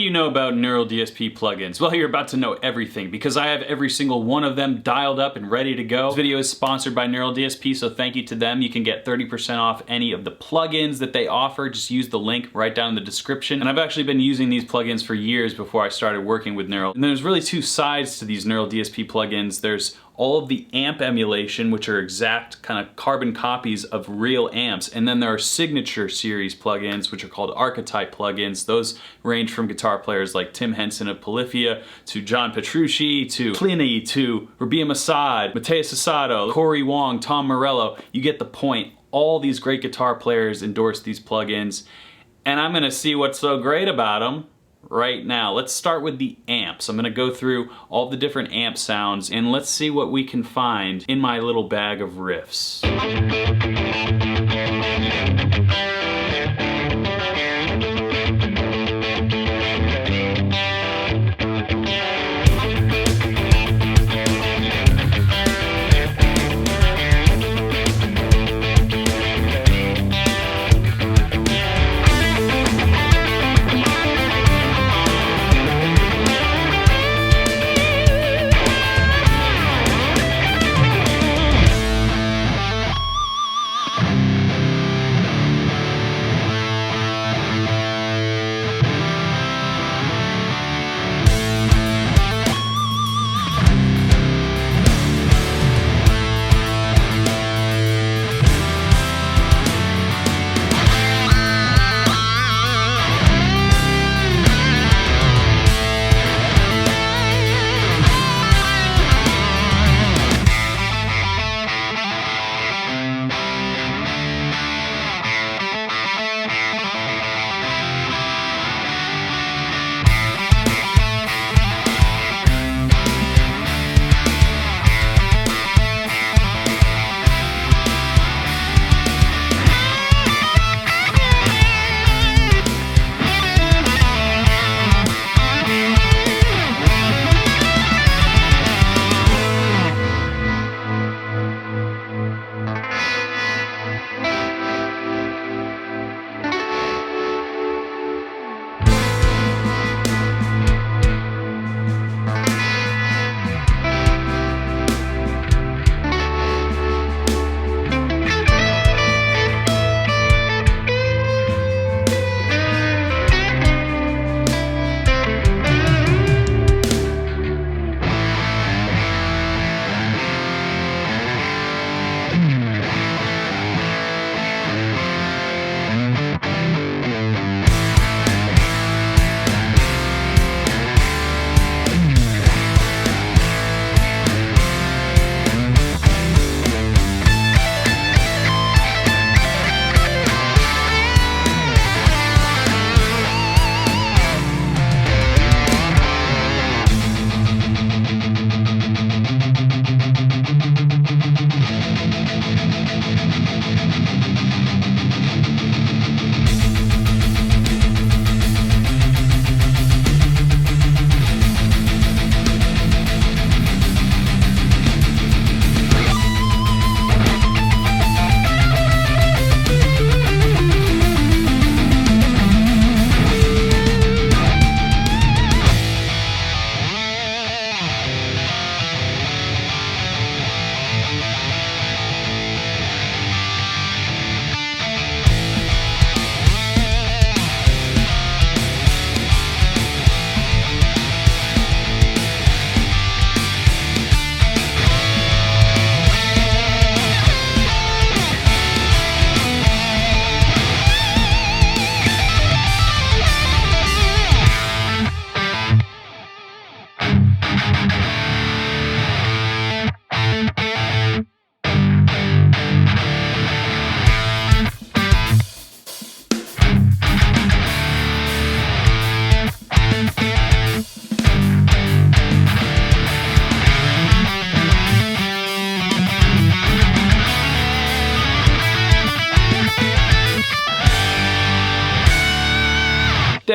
do you know about Neural DSP plugins? Well, you're about to know everything because I have every single one of them dialed up and ready to go. This video is sponsored by Neural DSP, so thank you to them. You can get 30% off any of the plugins that they offer. Just use the link right down in the description. And I've actually been using these plugins for years before I started working with Neural. And there's really two sides to these Neural DSP plugins. There's all of the amp emulation, which are exact kind of carbon copies of real amps. And then there are signature series plugins, which are called Archetype plugins. Those range from guitar players like Tim Henson of Polyphia, to John Petrucci, to Plini, to Rabea Massaad, Mateus Asato, Cory Wong, Tom Morello. You get the point. All these great guitar players endorse these plugins. And I'm gonna see what's so great about them right now. Let's start with the amps. I'm gonna go through all the different amp sounds and let's see what we can find in my little bag of riffs.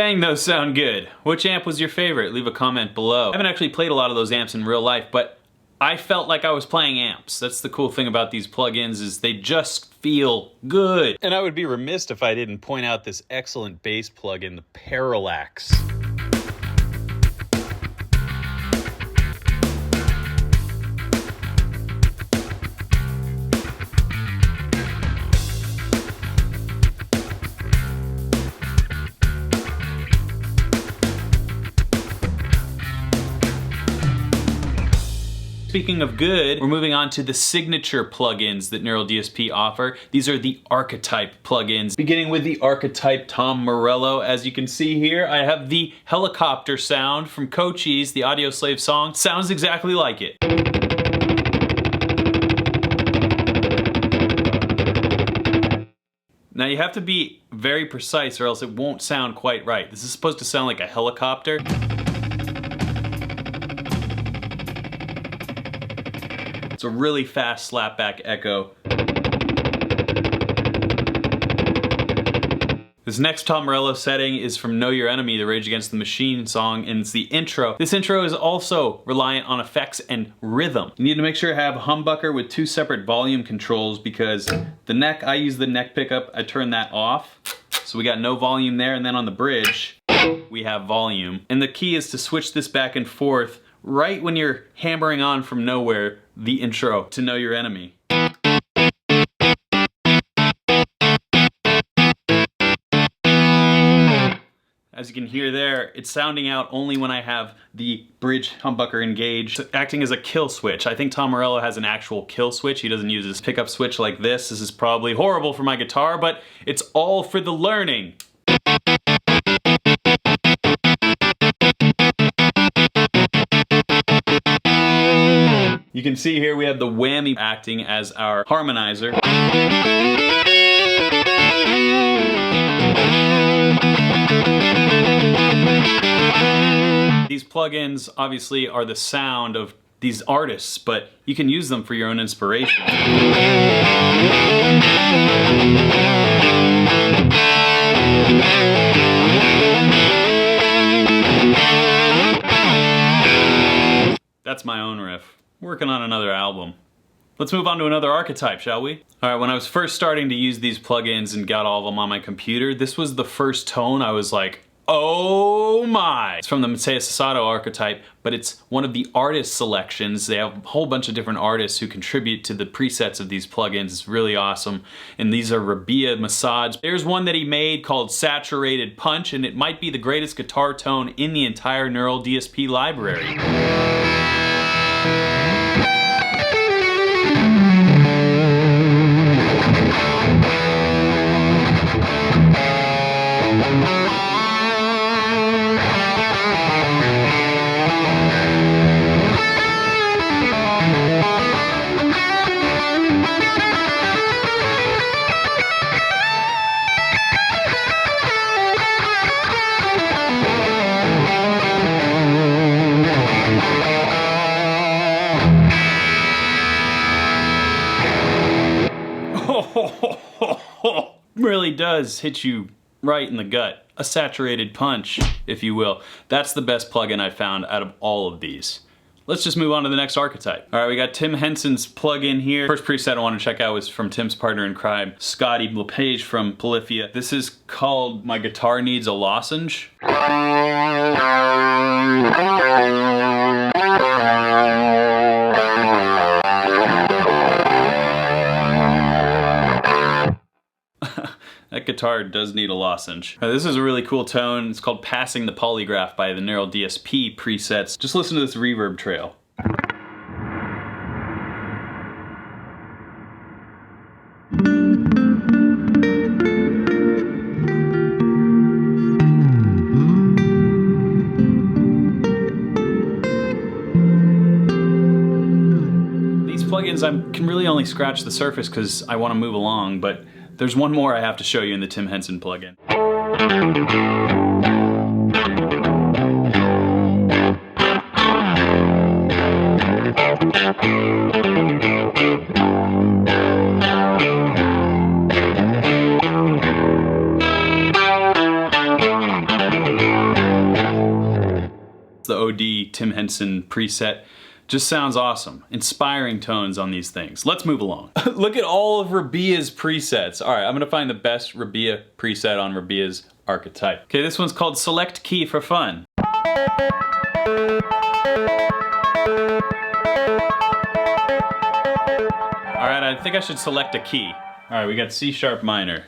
Dang, those sound good. Which amp was your favorite? Leave a comment below. I haven't actually played a lot of those amps in real life, but I felt like I was playing amps. That's the cool thing about these plugins, is they just feel good. And I would be remiss if I didn't point out this excellent bass plugin, the Parallax. speaking of good, we're moving on to the signature plugins that Neural DSP offer. These are the Archetype plugins. Beginning with the Archetype Tom Morello. As you can see here, I have the helicopter sound from Cochise, the Audio Slave song. Sounds exactly like it. Now you have to be very precise or else it won't sound quite right. This is supposed to sound like a helicopter. It's a really fast slapback echo. This next Tom Morello setting is from Know Your Enemy, the Rage Against the Machine song, and it's the intro. This intro is also reliant on effects and rhythm. You need to make sure to have a humbucker with 2 separate volume controls because the neck, I use the neck pickup, I turn that off. So we got no volume there, and then on the bridge, we have volume. And the key is to switch this back and forth right when you're hammering on from nowhere the intro to Know Your Enemy. As you can hear there, it's sounding out only when I have the bridge humbucker engaged, acting as a kill switch. I think Tom Morello has an actual kill switch. He doesn't use his pickup switch like this. This is probably horrible for my guitar, but it's all for the learning. You can see here we have the whammy acting as our harmonizer. These plugins obviously are the sound of these artists, but you can use them for your own inspiration. That's my own riff. Working on another album. Let's move on to another archetype, shall we? All right, when I was first starting to use these plugins and got all of them on my computer, this was the first tone I was like, oh my! It's from the Mateus Asato Archetype, but it's one of the artist selections. They have a whole bunch of different artists who contribute to the presets of these plugins. It's really awesome. And these are Rabea Massaad. There's one that he made called Saturated Punch, and it might be the greatest guitar tone in the entire Neural DSP library. Really does hit you right in the gut. A saturated punch, if you will. That's the best plugin I found out of all of these. Let's just move on to the next archetype. All right, we got Tim Henson's plugin here. First preset I want to check out was from Tim's partner in crime, Scotty LePage from Polyphia. This is called My Guitar Needs a Lozenge. That guitar does need a lozenge. This is a really cool tone. It's called Passing the Polygraph by the Neural DSP presets. Just listen to this reverb trail. These plugins, I can really only scratch the surface because I want to move along, but there's one more I have to show you in the Tim Henson plugin. It's the OD Tim Henson preset. Just sounds awesome. Inspiring tones on these things. Let's move along. Look at all of Rabea's presets. All right, I'm gonna find the best Rabea preset on Rabea's Archetype. Okay, this one's called Select Key for Fun. All right, I think I should select a key. All right, we got C sharp minor.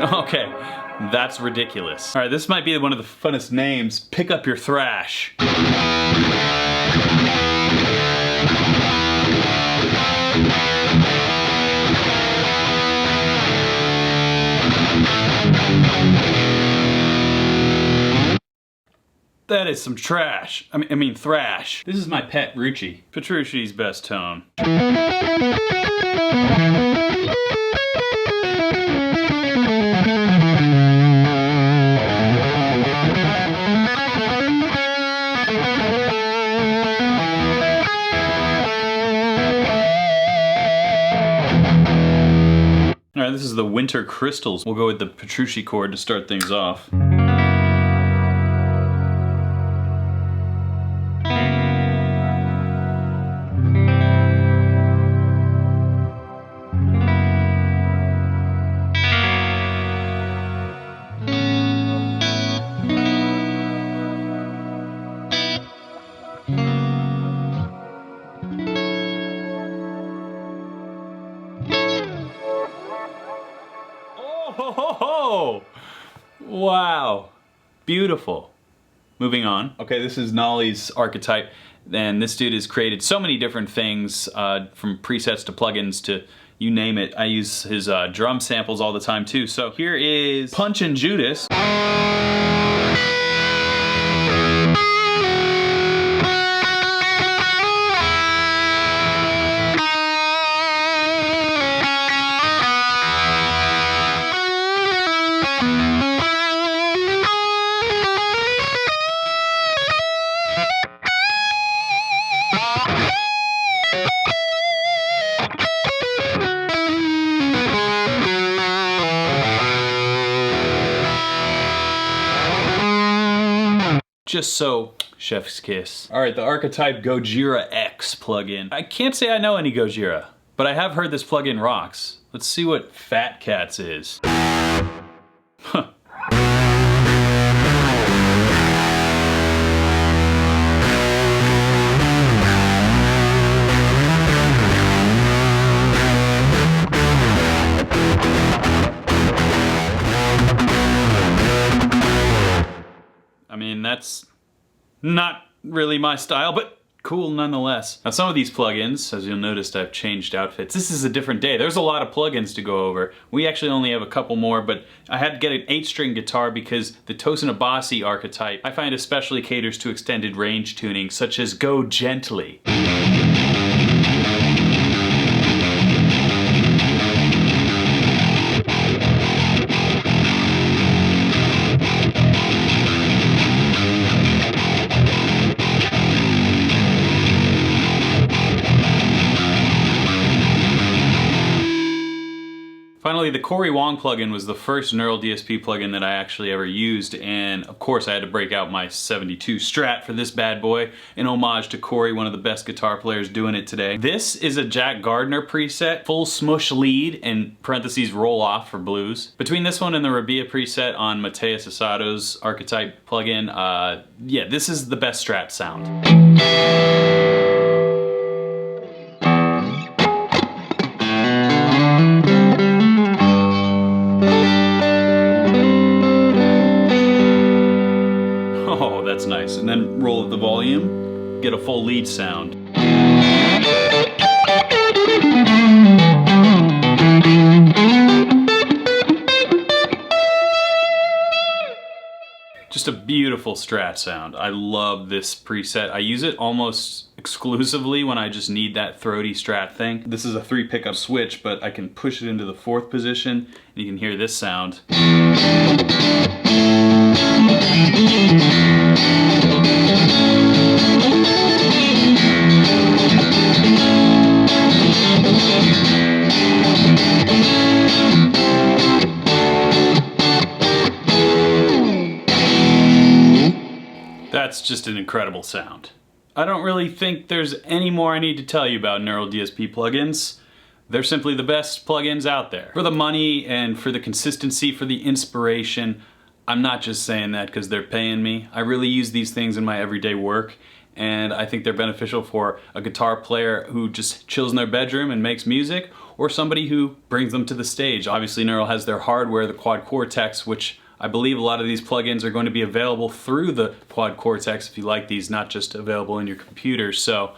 Okay, that's ridiculous. All right, this might be one of the funnest names. Pick up your thrash. That is some trash. I mean thrash. This is my pet Rucci. Petrucci's best tone. Alright, this is the Winter Crystals. We'll go with the Petrucci chord to start things off. Oh, wow, beautiful. Moving on. Okay, this is Nolly's Archetype, and this dude has created so many different things, from presets to plugins to you name it. I use his drum samples all the time too. So here is Punchin' Judas. Just so chef's kiss. All right, the Archetype Gojira X plugin. I can't say I know any Gojira, but I have heard this plugin rocks. Let's see what Fat Cats is. Huh. I mean, that's not really my style, but cool nonetheless. Now some of these plugins, as you'll notice, I've changed outfits. This is a different day. There's a lot of plugins to go over. We actually only have a couple more, but I had to get an 8-string guitar because the Tosin Abasi Archetype I find especially caters to extended range tuning, such as Go Gently. Finally, the Cory Wong plugin was the first Neural DSP plugin that I actually ever used, and of course I had to break out my 72 Strat for this bad boy, in homage to Cory, one of the best guitar players doing it today. This is a Jack Gardner preset, full smush lead, in parentheses roll off for blues. Between this one and the Rabea preset on Mateus Asato's Archetype plugin, yeah, this is the best Strat sound. Oh, that's nice. And then roll up the volume, get a full lead sound. Just a beautiful Strat sound. I love this preset. I use it almost exclusively when I just need that throaty Strat thing. This is a 3 pickup switch, but I can push it into the 4th position, and you can hear this sound. That's just an incredible sound. I don't really think there's any more I need to tell you about Neural DSP plugins. They're simply the best plugins out there. For the money and for the consistency, for the inspiration, I'm not just saying that because they're paying me. I really use these things in my everyday work, and I think they're beneficial for a guitar player who just chills in their bedroom and makes music, or somebody who brings them to the stage. Obviously Neural has their hardware, the Quad Cortex, which I believe a lot of these plugins are going to be available through the Quad Cortex if you like these, not just available in your computer. So,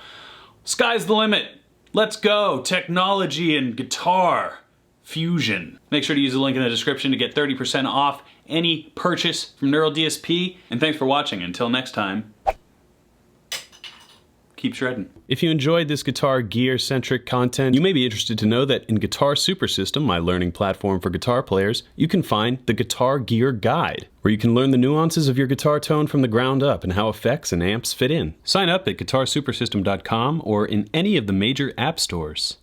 sky's the limit. Let's go. Technology and guitar fusion. Make sure to use the link in the description to get 30% off any purchase from Neural DSP. And thanks for watching. Until next time, keep shredding. If you enjoyed this guitar gear-centric content, you may be interested to know that in Guitar Super System, my learning platform for guitar players, you can find the Guitar Gear Guide, where you can learn the nuances of your guitar tone from the ground up and how effects and amps fit in. Sign up at guitarsupersystem.com or in any of the major app stores.